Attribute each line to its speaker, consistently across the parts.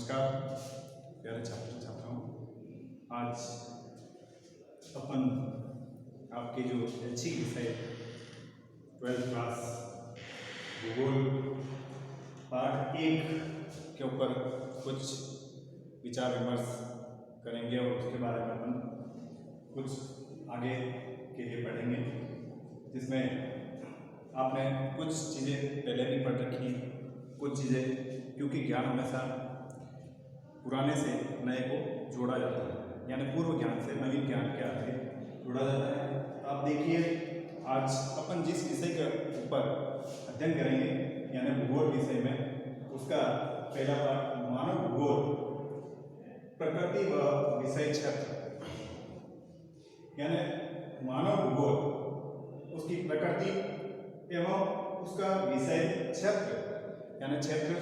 Speaker 1: नमस्कार प्यारे छात्र छात्राओं। आज अपन आपके जो ऐच्छिक विषय 12th क्लास भूगोल पाठ 1 के ऊपर कुछ विचार विमर्श करेंगे और उसके बारे में अपन कुछ आगे के लिए पढ़ेंगे, जिसमें आपने कुछ चीज़ें पहले भी पढ़ रखी, कुछ चीज़ें क्योंकि ज्ञान हमेशा पुराने से नए को जोड़ा जाता है, यानी पूर्व ज्ञान से नवीन ज्ञान के आगे जोड़ा जाता है। तो आप देखिए, आज अपन जिस विषय के ऊपर अध्ययन करेंगे यानी भूगोल विषय में, उसका पहला पाठ मानव भूगोल प्रकृति व विषय क्षेत्र, यानी मानव भूगोल उसकी प्रकृति एवं उसका विषय क्षेत्र यानी क्षेत्र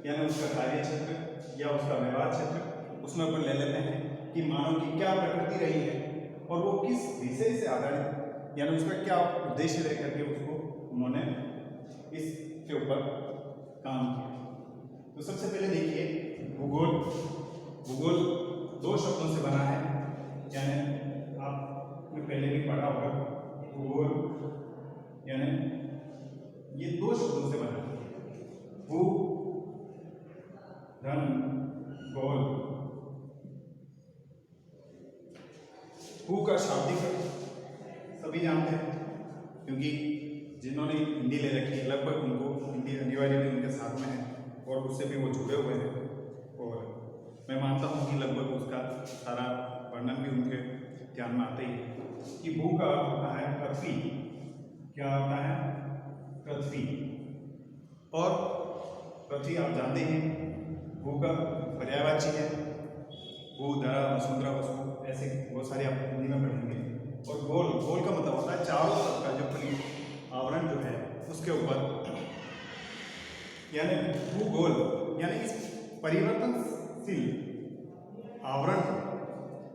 Speaker 1: यानी उसका कार्य क्षेत्र या उसका व्यवहार क्षेत्र, उसमें अपन ले लेते हैं कि मानव की क्या प्रकृति रही है और वो किस विषय से आधारित यानी उसका क्या उद्देश्य रह करके उसको उन्होंने इसके ऊपर काम किया। तो सबसे पहले देखिए, भूगोल 2 शब्दों से बना है, यानी आपने पहले भी पढ़ा होगा। भूगोल यानी ये 2 शब्दों से बना है, भू धन गोल। भू का शाब्दिक सभी जानते हैं, क्योंकि जिन्होंने हिंदी ले रखी है लगभग उनको हिंदी अनिवार्य भी उनके साथ में है और उससे भी वो जुड़े हुए हैं, और मैं मानता हूँ कि लगभग उसका सारा वर्णन भी उनके ध्यान में आता ही है कि भू का होता है पृथ्वी। क्या होता है? पृथ्वी। और पृथ्वी आप जानते हैं भू का पर्यायवाची है, भू धरा वसुंधरा वसु, ऐसे बहुत सारे आप हिंदी में पढ़ेंगे। और गोल का मतलब होता है चारों तरफ का जो आवरण जो है उसके ऊपर, यानी भूगोल यानी इस परिवर्तनशील आवरण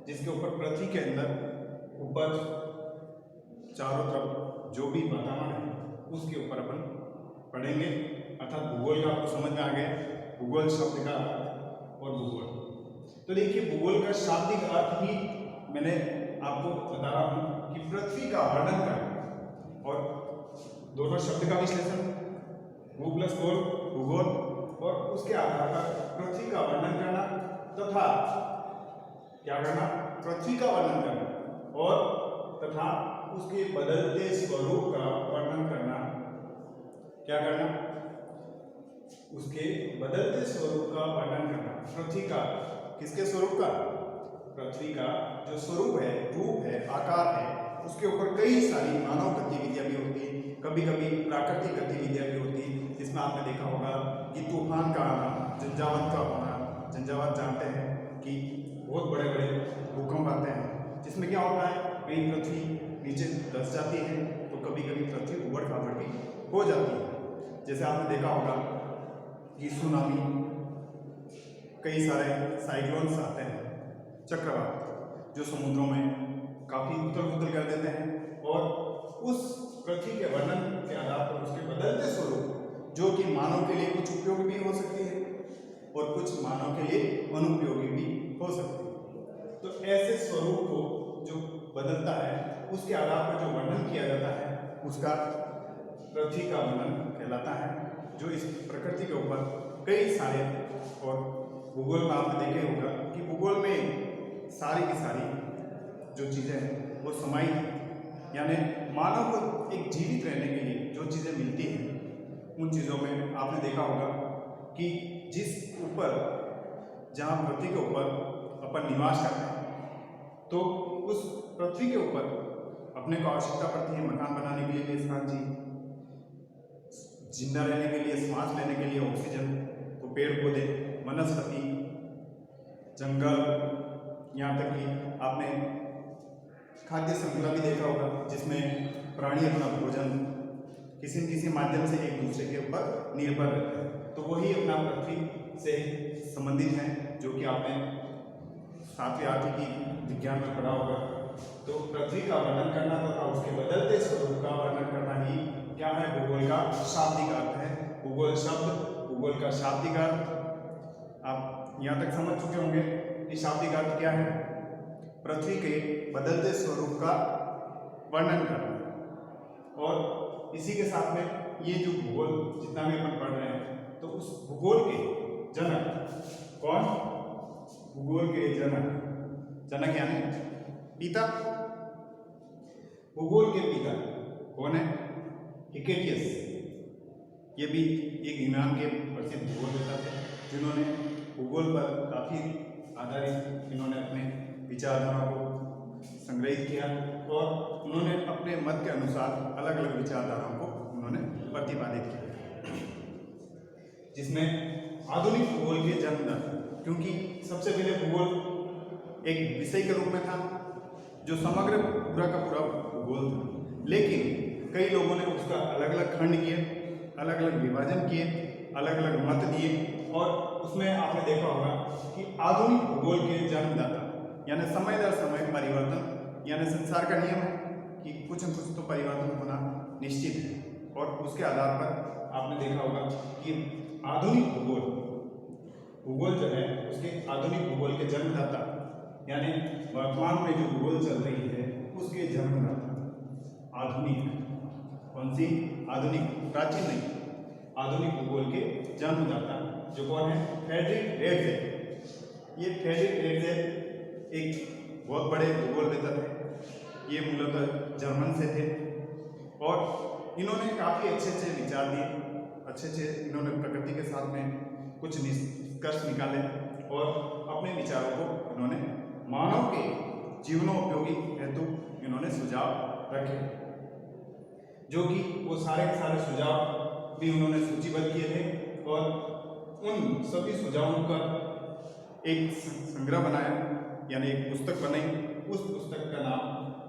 Speaker 1: जिसके ऊपर पृथ्वी के अंदर ऊपर चारों तरफ जो भी वातावरण है उसके ऊपर अपन पढ़ेंगे। अर्थात भूगोल का आपको समझ में आ गया, भूगोल शब्द का और भूगोल। तो देखिए, भूगोल का शाब्दिक अर्थ ही मैंने आपको बता रहा हूँ कि पृथ्वी का वर्णन करना, और दोनों शब्द का विश्लेषण भू प्लस गोल भूगोल, और उसके आधार पर पृथ्वी का वर्णन करना तथा क्या करना? पृथ्वी का वर्णन करना और तथा उसके बदलते स्वरूप का वर्णन करना। क्या करना? उसके बदलते स्वरूप का वर्णन करना। पृथ्वी का किसके स्वरूप का? पृथ्वी का जो स्वरूप है, रूप है, आकार है, उसके ऊपर कई सारी मानव गतिविधियां भी होती है, कभी कभी प्राकृतिक गतिविधियां भी होती है, जिसमें आपने देखा होगा कि तूफान का आना, झंझावात का होना। झंझावात जानते हैं कि बहुत बड़े बड़े भूकंप आते हैं, जिसमें क्या होता है, कहीं पृथ्वी नीचे धंस जाती है तो कभी कभी पृथ्वी उबड़ खाबड़ भी हो जाती है। जैसे आपने देखा होगा कि सुनामी, कई सारे साइक्लोन्स आते हैं, चक्रवात, जो समुद्रों में काफ़ी उथल पुथल कर देते हैं, और उस पृथ्वी के वर्णन के आधार पर उसके बदलते स्वरूप जो कि मानव के लिए कुछ उपयोगी भी हो सकती है और कुछ मानव के लिए अनुपयोगी भी हो सकती है। तो ऐसे स्वरूप को जो बदलता है उसके आधार पर जो वर्णन किया जाता है उसका पृथ्वी का वर्णन कहलाता है, जो इस प्रकृति के ऊपर कई सारे, और भूगोल में आपने देखे होगा कि भूगोल में सारी की सारी जो चीज़ें हैं वो समाई, यानी मानव को एक जीवित रहने के लिए जो चीज़ें मिलती हैं उन चीज़ों में आपने देखा होगा कि जिस ऊपर जहाँ पृथ्वी के ऊपर अपन निवास करते हैं तो उस पृथ्वी के ऊपर अपने को आवश्यकता पड़ती है मकान बनाने के लिए स्थान चाहिए, जिंदा रहने के लिए, सांस लेने के लिए ऑक्सीजन, तो पेड़ पौधे, वनस्पति, जंगल, यहाँ तक कि आपने खाद्य श्रृंखला भी देखा होगा जिसमें प्राणी अपना भोजन किसी न किसी माध्यम से एक दूसरे के ऊपर निर्भर रहते हैं। तो वही अपना पृथ्वी से संबंधित हैं, जो कि आपने 7वीं 8वीं की विज्ञान में पढ़ा होगा। तो पृथ्वी का वर्णन करना तथा उसके बदलते स्वरूप का वर्णन करना ही क्या है? भूगोल का शाब्दिक अर्थ है। भूगोल शब्द, भूगोल का शाब्दिक अर्थ आप यहाँ तक समझ चुके होंगे कि शाब्दिक अर्थ क्या है? पृथ्वी के बदलते स्वरूप का वर्णन करना। और इसी के साथ में ये जो भूगोल जितना भी अपन पढ़ रहे हैं, तो उस भूगोल के जनक कौन? भूगोल के जनक यानी पिता। भूगोल के पिता कौन है? हिकेटियस। ये भी एक यूनान के प्रसिद्ध भूगोलवेत्ता थे, जिन्होंने भूगोल पर काफ़ी आधारित इन्होंने अपने विचारधारा को संग्रहित किया और उन्होंने अपने मत के अनुसार अलग अलग विचारधाराओं को उन्होंने प्रतिपादित किया, जिसमें आधुनिक भूगोल के जन्मदाता। क्योंकि सबसे पहले भूगोल एक विषय के रूप में था जो समग्र पूरा का पूरा भूगोल था, लेकिन कई लोगों ने उसका अलग अलग खंड किए, अलग अलग विभाजन किए, अलग अलग मत दिए और उसमें आपने देखा होगा कि आधुनिक भूगोल के जन्मदाता यानी समय दर समय परिवर्तन, यानी संसार का नियम है कि कुछ न कुछ तो परिवर्तन होना निश्चित है। और उसके आधार पर आपने देखा होगा कि आधुनिक भूगोल जो है उसके आधुनिक भूगोल के जन्मदाता यानी वर्तमान में जो भूगोल चल रही है उसके जन्मदाता आधुनिक, कौन सी? आधुनिक, प्राचीन नहीं, आधुनिक भूगोल के जन्मदाता जो कौन है? Friedrich Ratzel. ये फ्रेडरिक रेडजेल एक बहुत बड़े भूगोलवेत्ता थे। ये मूलतः जर्मन से थे और इन्होंने काफ़ी अच्छे विचार दिए, अच्छे इन्होंने प्रकृति के साथ में कुछ निष्कर्ष निकाले और अपने विचारों को इन्होंने मानव के जीवनोपयोगी हेतु इन्होंने सुझाव रखे, जो कि वो सारे के सारे सुझाव भी उन्होंने सूचीबद्ध किए थे और उन सभी सुझावों का एक संग्रह बनाया, यानी एक पुस्तक बनाई। उस पुस्तक का नाम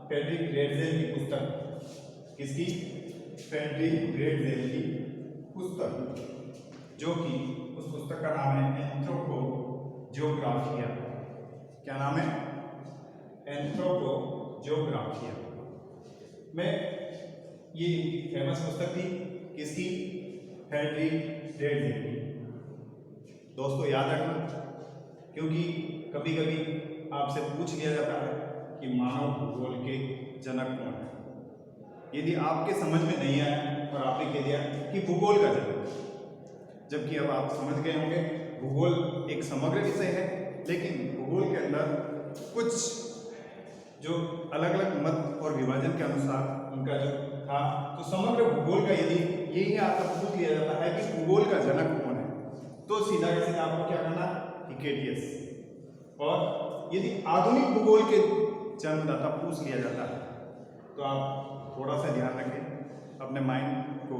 Speaker 1: फ्रेडरिक रेडजेल की पुस्तक, किसकी? फ्रेडरिक रेडजेल की पुस्तक, जो कि उस पुस्तक का नाम है एंथ्रोपोजियोग्राफिया। क्या नाम है? एंथ्रोपोजियोग्राफिया। में ये फेमस पुस्तक थी, किसकी? फ्रेडरिक रेडजेल की। दोस्तों याद रखना, क्योंकि कभी कभी आपसे पूछ लिया जाता है कि मानव भूगोल के जनक कौन है। यदि आपके समझ में नहीं आया और आपने कह दिया कि भूगोल का जनक, जबकि अब आप समझ गए होंगे भूगोल एक समग्र विषय है, लेकिन भूगोल के अंदर कुछ जो अलग अलग मत और विभाजन के अनुसार उनका जो था, तो समग्र भूगोल का यदि यही आपका पूछ लिया जाता है कि भूगोल का जनक कौन है, तो सीधा का सीधा आपको क्या करना? हिकेटियस। और यदि आधुनिक भूगोल के जन्मदाता पूछ लिया जाता है, तो आप थोड़ा सा ध्यान रखें, अपने माइंड को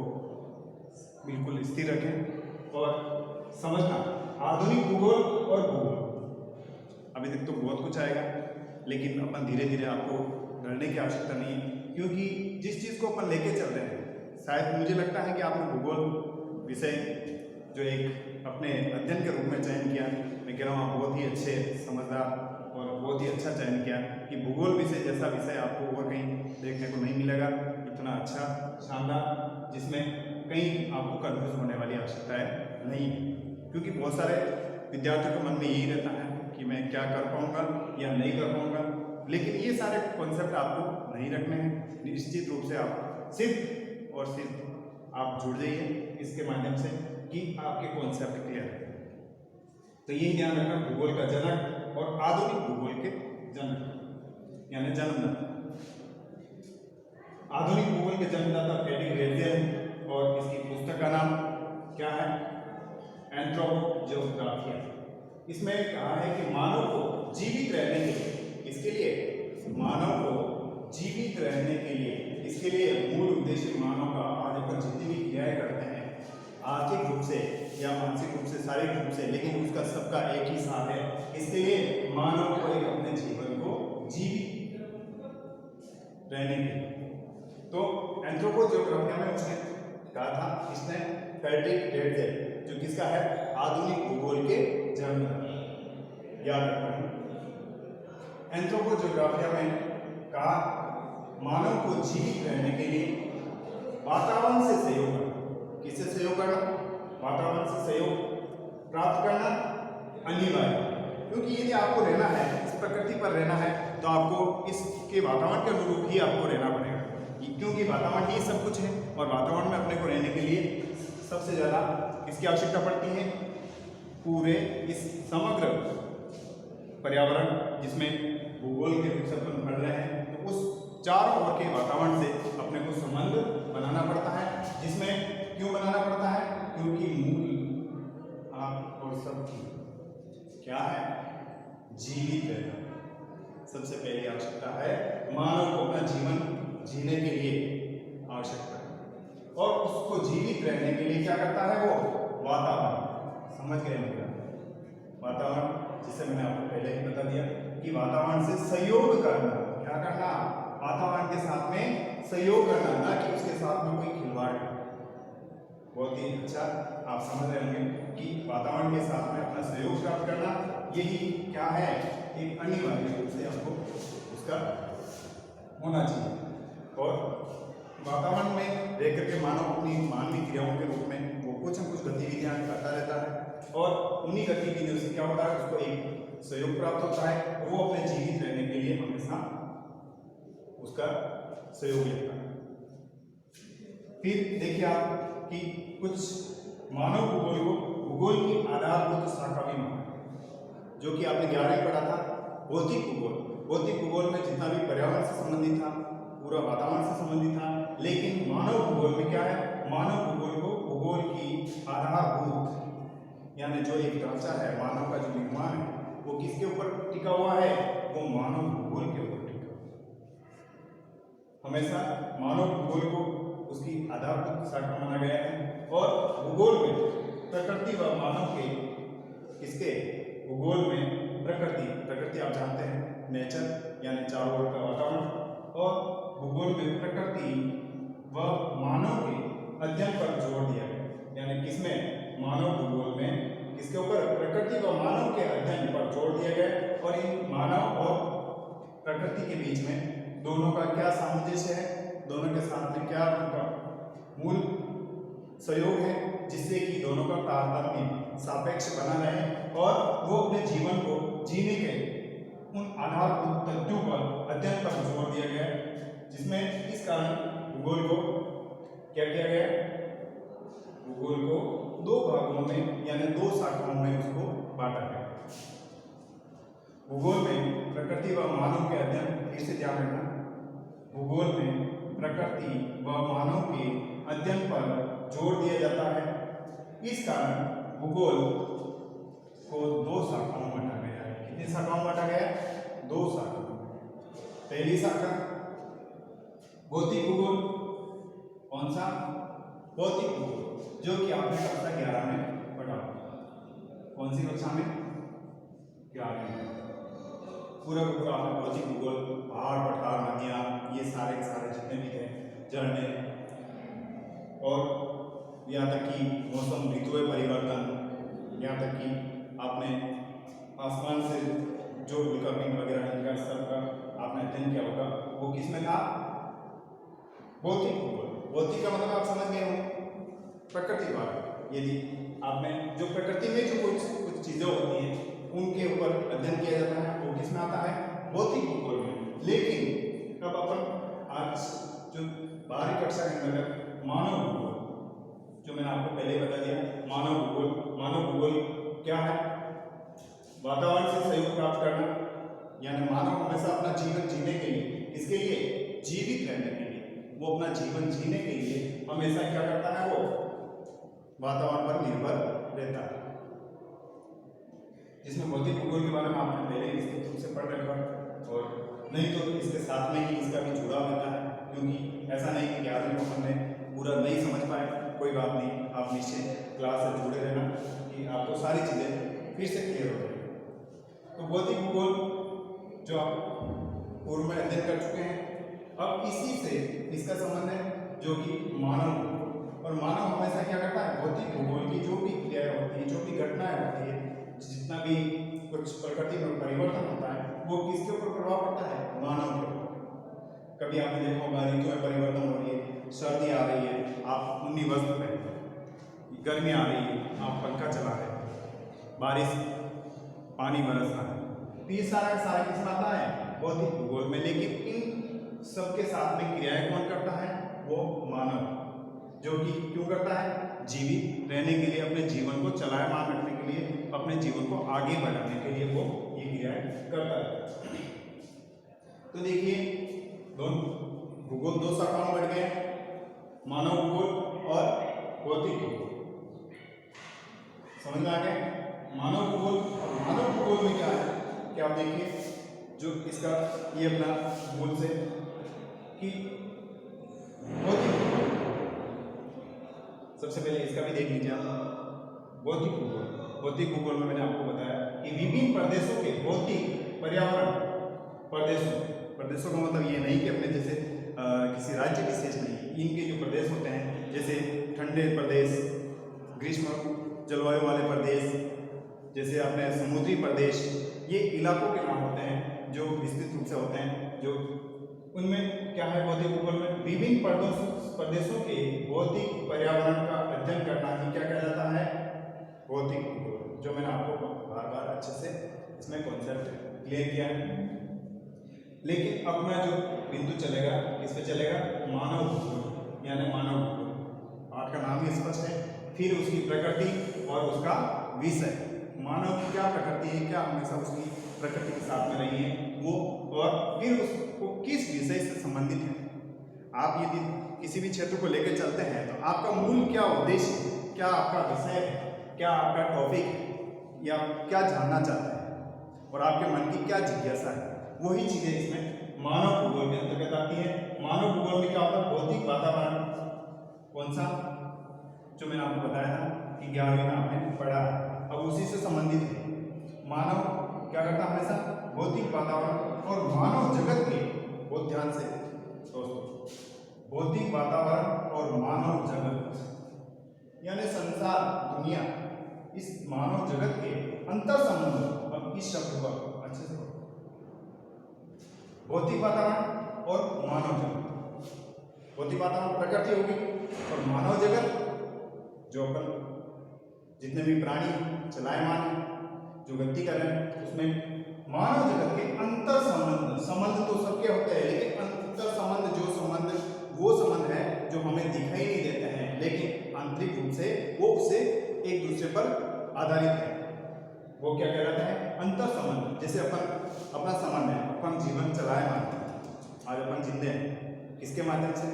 Speaker 1: बिल्कुल स्थिर रखें और समझना आधुनिक भूगोल और भूगोल। अभी तक तो बहुत कुछ आएगा, लेकिन अपन धीरे धीरे, आपको डरने की आवश्यकता नहीं है, क्योंकि जिस चीज़ को अपन लेके चल रहे हैं, शायद मुझे लगता है कि आपने भूगोल विषय जो एक अपने अध्ययन के रूप में चयन किया, मैं कह रहा हूँ आप बहुत ही अच्छे, समझदार और बहुत ही अच्छा चयन किया कि भूगोल विषय जैसा विषय आपको और कहीं देखने को नहीं मिलेगा, इतना अच्छा, शानदार, जिसमें कहीं आपको कन्फ्यूज होने वाली आवश्यकता नहीं है। क्योंकि बहुत सारे विद्यार्थियों के मन में यही रहता है कि मैं क्या कर पाऊँगा या नहीं कर पाऊँगा, लेकिन ये सारे कॉन्सेप्ट आपको नहीं रखने हैं। निश्चित रूप से आप सिर्फ और सिर्फ आप जुड़ जाइए इसके माध्यम से कि आपके कॉन्सेप्ट क्लियर है। तो यही ध्यान रखना, भूगोल का जनक और आधुनिक भूगोल के जनक यानी जन्मदाता। आधुनिक भूगोल के जन्मदाता फ्रेडरिक रेडजेल और इसकी पुस्तक का नाम क्या है? एंथ्रोपोजियोग्राफिया। इसमें कहा है कि मानव को जीवित रहने के लिए, इसके लिए मानव को जीवित रहने के लिए, इसके लिए मूल उद्देश्य मानव का आज अपन जितनी भी क्रियाएं करते हैं, आर्थिक रूप से या मानसिक रूप से, शारीरिक रूप से, लेकिन उसका सबका एक ही साथ है। इसके लिए मानव को एक अपने जीवन को जीवित रहने के लिए, तो एंथ्रोपोजियोग्राफिया में उसने कहा था, इसने फ्रेडरिक रेडजेल, जो किसका है? आधुनिक भूगोल के जन्मदाता, याद रखना। एंथ्रोपोजियोग्राफिया में कहा मानव को जीवित रहने के लिए वातावरण से सहयोग करना। किससे सहयोग करना? वातावरण से सहयोग प्राप्त करना अनिवार्य, क्योंकि यदि आपको रहना है, इस प्रकृति पर रहना है, तो आपको इसके वातावरण के अनुरूप ही आपको रहना पड़ेगा, क्योंकि वातावरण ही सब कुछ है। और वातावरण में अपने को रहने के लिए सबसे ज़्यादा किसकी आवश्यकता पड़ती है? पूरे इस समग्र पर्यावरण जिसमें भूगोल के रूप से अपन पढ़ रहे हैं, तो उस चारों ओर के वातावरण से अपने को संबंध बनाना पड़ता है। जिसमें क्यों बनाना पड़ता है? क्योंकि मूल आप और सबकी क्या है? जीवित रहना। सबसे पहली आवश्यकता है मानव को अपना जीवन जीने के लिए आवश्यकता है, और उसको जीवित रहने के लिए क्या करता है? वो वातावरण, समझ गए मेरा? वातावरण जिसे मैंने आपको पहले ही बता दिया कि वातावरण से सहयोग करना। क्या करना? वातावरण के साथ में सहयोग करना, ना कि उसके साथ में कोई खिलवाड़ करना। बहुत ही अच्छा आप समझ रहे होंगे कि वातावरण के साथ में अपना सहयोग प्राप्त करना, यही क्या है? एक अनिवार्य रूप से आपको उसका होना चाहिए। और वातावरण में रह करके मानव अपनी मानवीय क्रियाओं के रूप में वो कुछ न कुछ गतिविधियां करता रहता है, और उन्हीं गतिविधियों से क्या होता है? उसको एक सहयोग प्राप्त होता है, और वो अपने जीवित रहने के लिए हमेशा उसका सहयोग लेता है। फिर देखिए आप कि कुछ मानव भूगोल को भूगोल की आधारभूत शाखा भी माना, जो कि आपने 11वीं पढ़ा था, भौतिक भूगोल। भौतिक भूगोल में जितना भी पर्यावरण से संबंधित था, पूरा वातावरण से संबंधित था, लेकिन मानव भूगोल में क्या है? मानव भूगोल को भूगोल की आधारभूत, यानी जो एक ढांचा है मानव का, जो निर्माण है, वो किसके ऊपर टिका हुआ है? वो मानव भूगोल के ऊपर टिका। हमेशा मानव भूगोल को उसकी आधारभूत शाखा माना गया है। और भूगोल में प्रकृति व मानव के किसके? भूगोल में प्रकृति आप जानते हैं, नेचर यानी चारों ओर का वातावरण, और भूगोल में प्रकृति व मानव के अध्ययन पर जोर दिया गया। यानी किसमें? मानव भूगोल में किसके ऊपर? प्रकृति व मानव के अध्ययन पर जोर दिया गया। और इन मानव और प्रकृति के बीच में दोनों का क्या सामंजस्य है? दोनों के साथ में क्या उनका मूल सहयोग है, जिससे कि दोनों का तारतम्य सापेक्ष बना रहे, और वो अपने जीवन को जीने के उन आधारभूत तथ्यों पर अध्ययन पर जोर दिया गया, जिसमें इस कारण भूगोल को क्या किया गया? भूगोल को दो भागों में यानी दो शाखाओं में उसको बांटा गया। भूगोल में प्रकृति व मानव के अध्ययन, फिर से ध्यान रखना, भूगोल में प्रकृति व मानव के अध्ययन पर जोर दिया जाता है। इस कारण भूगोल को दो शाखाओं में बांटा गया है। कितनी शाखाओं में बांटा गया? दो शाखाओं। पहली शाखा भौतिक भूगोल। कौन सा? भौतिक भूगोल, जो कि आपने कक्षा 11 में पढ़ा। कौन सी कक्षा में? 11 में। पूरा आपने भौतिक भूगोल, पहाड़, पठार, नदियाँ, ये सारे के सारे जितने भी थे, झरने, और यहाँ तक कि मौसम, ऋतुएं परिवर्तन, यहाँ तक कि आपने आसमान से जो उल्कापिंड वगैरह इनका सबका आपने अध्ययन किया होगा, वो किस में था? भौतिक भूगोल। भौतिक का मतलब आप समझ गए हो, प्रकृति वाला। यदि आपने जो प्रकृति में जो कुछ चीजें होती हैं उनके ऊपर अध्ययन किया जाता है, वो किस में आता है? भौतिक भूगोल में। लेकिन कब अपन आज जो बाहरी कक्षा के अंतर्गत मानव भूगोल, जो मैंने आपको पहले बता दिया, मानव भूगोल क्या है? वातावरण से सहयोग प्राप्त करना, यानी मानव हमेशा अपना जीवन जीने के लिए, इसके लिए जीवित रहने के लिए, वो अपना जीवन जीने के लिए हमेशा क्या करता है? वो वातावरण पर निर्भर रहता है। जिसमें भौतिक भूगोल के बारे में आपने पहले इसके रूप से पढ़ रखा, और नहीं तो इसके साथ में ही इसका भी जुड़ाव रहता है, क्योंकि ऐसा नहीं कि 11वीं को हमने पूरा नहीं समझ पाए, कोई बात नहीं, आप निश्चित क्लास से जुड़े रहना कि आपको सारी चीज़ें फिर से क्लियर हो जाएगी। तो भौतिक भूगोल जो आप पूर्व में अध्ययन कर चुके हैं, अब इसी से इसका संबंध है जो कि मानव भूगोल। और मानव हमेशा क्या करता है? भौतिक भूगोल की जो भी क्रियाएं होती है, जो भी घटनाएं होती है, जितना भी कुछ प्रकृति में परिवर्तन होता है, वो किसके ऊपर प्रभाव पड़ता है? मानव के ऊपर। कभी आपने देखा होगा ऋतु में परिवर्तन हो रही है, सर्दी आ रही है, आप उन्नी वस्त्र पहनते हैं, गर्मी आ रही है, आप पंखा चला रहे हैं, बारिश पानी बरस रहा है। तो ये सारा का सारा किसमें आता है? भौतिक भूगोल में। लेकिन इन सबके साथ में क्रियाएं कौन करता है? वो मानव, जो कि क्यों करता है? जीवित रहने के लिए, अपने जीवन को चलायमान रखने के लिए, अपने जीवन को आगे बढ़ाने के लिए वो ये क्रियाएं करता है। तो देखिए दोनों भूगोल दो शाखाओं में बढ़ गए, मानव भूगोल और भौतिक भूगोल। समझ में आ गया? मानव भूगोल और मानव भूगोल में क्या है कि आप देखिए जो इसका ये अपना भूगोल से कि भौतिक भूगोल, सबसे पहले इसका भी देख लीजिए आप। भौतिक भूगोल, भौतिक भूगोल में मैंने आपको बताया कि विभिन्न प्रदेशों के भौतिक पर्यावरण, प्रदेशों का मतलब ये नहीं कि अपने जैसे किसी राज्य विशेष नहीं, इनके जो प्रदेश होते हैं जैसे ठंडे प्रदेश, ग्रीष्म जलवायु वाले प्रदेश, जैसे अपने समुद्री प्रदेश, ये इलाकों के नाम होते हैं जो विस्तृत रूप से होते हैं। जो उनमें क्या है भौतिक भूगोल में? विभिन्न प्रदेशों के भौतिक पर्यावरण का अध्ययन करना ही क्या कहलाता है? भौतिक भूगोल। जो मैंने आपको बार बार अच्छे से इसमें कॉन्सेप्ट क्लियर किया है। लेकिन अपना जो बिंदु चलेगा किस पे चलेगा? मानव भूगोल, यानी मानव भूगोल। पाठ का नाम ही स्पष्ट है। फिर उसकी प्रकृति और उसका विषय, मानव की क्या प्रकृति है, क्या हमेशा उसकी प्रकृति के साथ में रही है वो, और फिर उसको किस विषय से संबंधित है। आप यदि किसी भी क्षेत्र को लेकर चलते हैं तो आपका मूल क्या उद्देश्य है, क्या आपका विषय है, क्या आपका टॉपिक है, या क्या जानना चाहते हैं, और आपके मन की क्या जिज्ञासा है, वही चीजें इसमें मानव भूगोल के अंतर्गत आती है। मानव भूगोल में क्या होता है? भौतिक वातावरण। कौन सा? जो मैंने आपको बताया था कि 11वीं में आपने पढ़ा, अब उसी से संबंधित है। मानव क्या करता है? हमेशा भौतिक वातावरण और मानव जगत के, बहुत ध्यान से दोस्तों, भौतिक वातावरण और मानव जगत यानी संसार, दुनिया, इस मानव जगत के अंतर संबंध। अब इस शब्द को अच्छे से पढ़ो, भौतिक वातावरण और मानव जगत। भौतिक वातावरण प्रकृति होगी, और मानव जगत जो अपन जितने भी प्राणी चलायमान है, जो गति कर रहे हैं, उसमें मानव जगत के अंतर संबंध। संबंध तो सबके होते हैं, लेकिन अंतर संबंध, जो संबंध वो संबंध है जो हमें दिखाई नहीं देते हैं, लेकिन आंतरिक रूप से वो उससे एक दूसरे पर आधारित है, वो क्या कहलाता है? अंतर संबंध। जैसे अपन अपना संबंध है, अपन जीवन चलायमान है, आज अपन जिंदे हैं, किसके माध्यम से?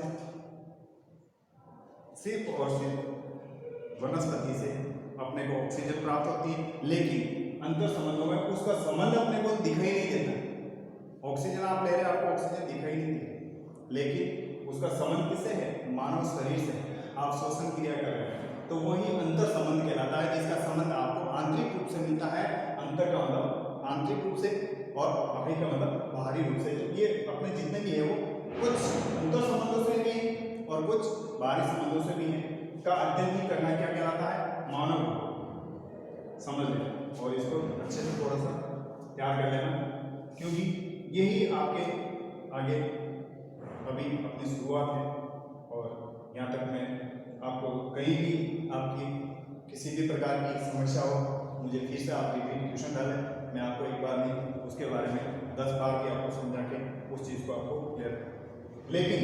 Speaker 1: सिर्फ और सिर्फ वनस्पति से अपने को ऑक्सीजन प्राप्त होती है, लेकिन अंतर संबंधों में उसका संबंध अपने को दिखाई नहीं देता। ऑक्सीजन आप ले रहे हैं, आपको ऑक्सीजन दिखाई नहीं देती, लेकिन उसका संबंध किससे है? मानव शरीर से। आप श्वसन क्रिया कर रहे हैं, तो वही अंतर संबंध कहलाता है, जिसका संबंध आपको आंतरिक रूप से मिलता है। अंतर का मतलब आंतरिक रूप से, और बाहरी का मतलब बाहरी रूप से। ये अपने जितने भी है वो कुछ अंतर संबंधों से भी है और कुछ बाहरी संबंधों से भी है, का अध्ययन भी करना क्या कहलाता है? मानव। समझ लेना और इसको अच्छे से थोड़ा सा याद कर लेना, क्योंकि यही आपके आगे अभी अपनी शुरुआत है। और यहाँ तक मैं आपको कहीं भी आपकी किसी भी प्रकार की समस्या हो, मुझे फिर से आप रिपीट ट्यूशन डालें, मैं आपको एक बार नहीं उसके बारे में 10 बार की आपको समझा के उस चीज़ को आपको क्लियर। लेकिन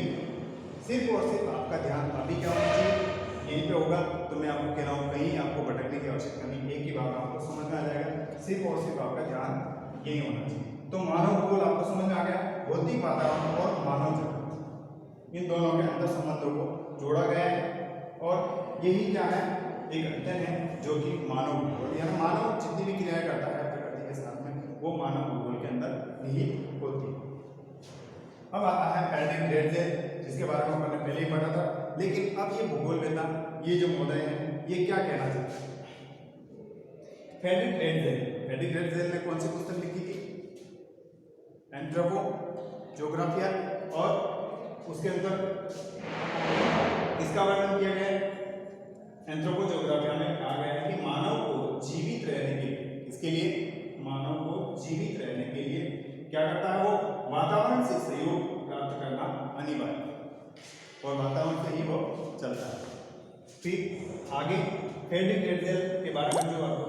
Speaker 1: सिर्फ और सिर्फ आपका ध्यान अभी क्या होना चाहिए? यहीं पे होगा। तो मैं आपको कह रहा हूँ कहीं आपको भटकने की आवश्यकता नहीं, एक ही बात आपको समझ में आ जाएगा। सिर्फ और सिर्फ आपका ध्यान यही होना चाहिए। तो मानव भूगोल आपको समझ में आ गया, भौतिक वातावरण और मानव जगत, इन दोनों के अंतर संबंधों को जोड़ा गया है। और यही क्या है? एक अध्ययन है जो कि मानव भूगोल, यानी मानव जितनी भी क्रियाएं करता है प्रकृति के साथ में, वो मानव भूगोल के अंदर निहित होती है। अब आता है फेल्डिंग रेडजेल, जिसके बारे में हमने पहले ही पढ़ा था। लेकिन अब ये भूगोल वेता, ये जो महोदय हैं, ये क्या कहना चाहते हैं? फेल्डिंग रेडजेल ने कौन सी पुस्तक लिखी थी? एंथ्रोपोजोग्राफिया, और उसके अंदर इसका वर्णन किया गया है। एंथ्रोपोजोग्राफिया में कहा गया है कि मानव को जीवित रहने के लिए, इसके लिए मानव को जीवित रहने के लिए क्या करता है? वो वातावरण से सहयोग प्राप्त करना अनिवार्य, और वातावरण से ही वो चलता है। फिर आगे फेल्डिंग रेडजेल के बारे में जो आपको